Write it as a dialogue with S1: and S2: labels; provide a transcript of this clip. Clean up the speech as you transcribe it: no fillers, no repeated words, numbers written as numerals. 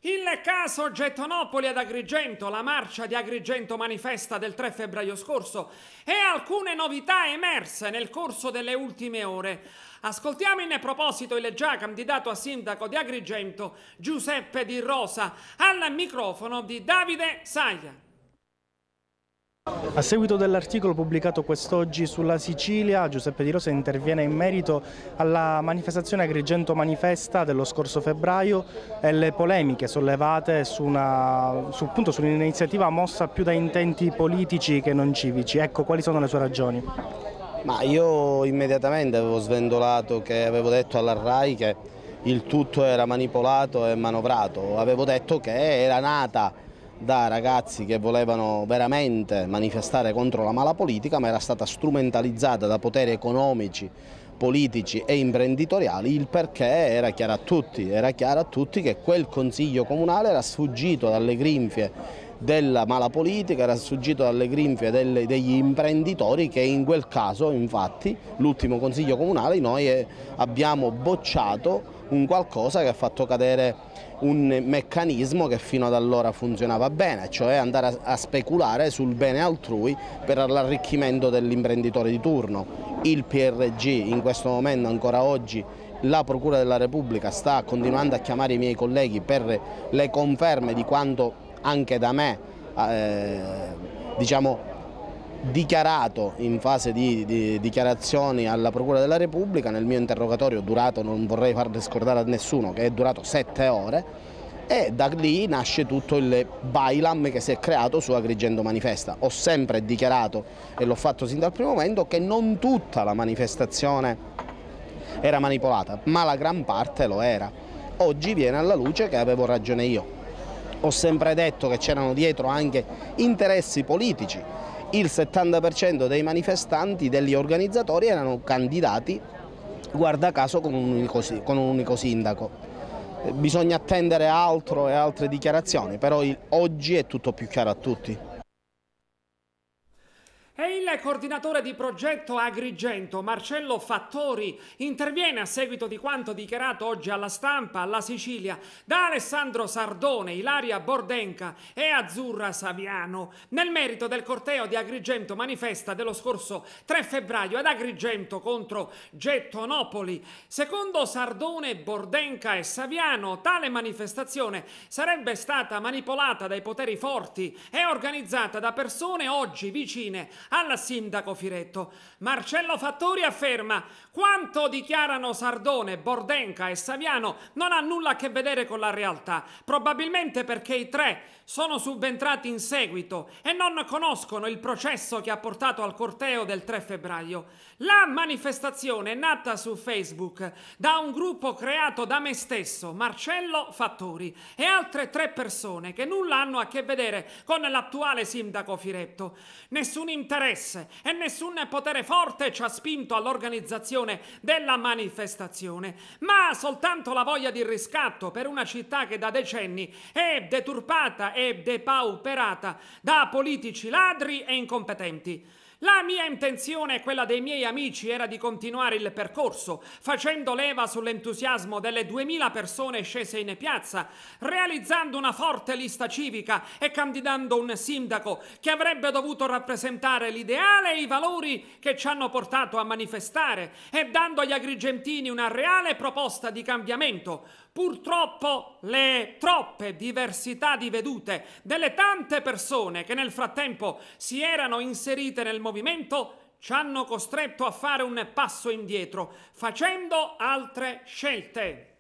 S1: Il caso Gettonopoli ad Agrigento, la marcia di Agrigento manifesta del 3 febbraio scorso e alcune novità emerse nel corso delle ultime ore. Ascoltiamo in proposito il già candidato a sindaco di Agrigento, Giuseppe Di Rosa, al microfono di Davide Saglia.
S2: A seguito dell'articolo pubblicato quest'oggi sulla Sicilia, Giuseppe Di Rosa interviene in merito alla manifestazione Agrigento Manifesta dello scorso febbraio e le polemiche sollevate su un'iniziativa mossa più da intenti politici che non civici. Ecco, quali sono le sue ragioni?
S3: Ma io immediatamente avevo sventolato che avevo detto alla RAI che il tutto era manipolato e manovrato, avevo detto che era nata da ragazzi che volevano veramente manifestare contro la mala politica, ma era stata strumentalizzata da poteri economici, politici e imprenditoriali. Il perché era chiaro a tutti che quel consiglio comunale era sfuggito dalle grinfie della mala politica, era sfuggito dalle grinfie degli imprenditori che in quel caso, infatti, l'ultimo consiglio comunale noi abbiamo bocciato un qualcosa che ha fatto cadere un meccanismo che fino ad allora funzionava bene, cioè andare a speculare sul bene altrui per l'arricchimento dell'imprenditore di turno. Il PRG in questo momento, ancora oggi, la Procura della Repubblica sta continuando a chiamare i miei colleghi per le conferme di quanto anche da me dichiarato in fase di dichiarazioni alla Procura della Repubblica. Nel mio interrogatorio durato, non vorrei farle scordare a nessuno, che è durato 7 ore, e da lì nasce tutto il bailam che si è creato su Agrigento Manifesta. Ho sempre dichiarato, e l'ho fatto sin dal primo momento, che non tutta la manifestazione era manipolata, ma la gran parte lo era. Oggi viene alla luce che avevo ragione io. Ho sempre detto che c'erano dietro anche interessi politici. Il 70% dei manifestanti, degli organizzatori, erano candidati, guarda caso, con un unico sindaco. Bisogna attendere altro e altre dichiarazioni, però oggi è tutto più chiaro a tutti.
S1: E il coordinatore di progetto Agrigento, Marcello Fattori, interviene a seguito di quanto dichiarato oggi alla Stampa, alla Sicilia, da Alessandro Sardone, Ilaria Bordenca e Azzurra Saviano, nel merito del corteo di Agrigento Manifesta dello scorso 3 febbraio ad Agrigento contro Gettonopoli. Secondo Sardone, Bordenca e Saviano, tale manifestazione sarebbe stata manipolata dai poteri forti e organizzata da persone oggi vicine al sindaco Firetto. Marcello Fattori afferma: quanto dichiarano Sardone, Bordenca e Saviano non ha nulla a che vedere con la realtà, probabilmente perché i tre sono subentrati in seguito e non conoscono il processo che ha portato al corteo del 3 febbraio. La manifestazione è nata su Facebook da un gruppo creato da me stesso, Marcello Fattori, e altre 3 persone che nulla hanno a che vedere con l'attuale sindaco Firetto. Nessun interesse e nessun potere forte ci ha spinto all'organizzazione della manifestazione, ma soltanto la voglia di riscatto per una città che da decenni è deturpata e depauperata da politici ladri e incompetenti. La mia intenzione e quella dei miei amici era di continuare il percorso, facendo leva sull'entusiasmo delle 2000 persone scese in piazza, realizzando una forte lista civica e candidando un sindaco che avrebbe dovuto rappresentare l'ideale e i valori che ci hanno portato a manifestare e dando agli agrigentini una reale proposta di cambiamento. Purtroppo le troppe diversità di vedute delle tante persone che nel frattempo si erano inserite nel movimento ci hanno costretto a fare un passo indietro, facendo altre scelte.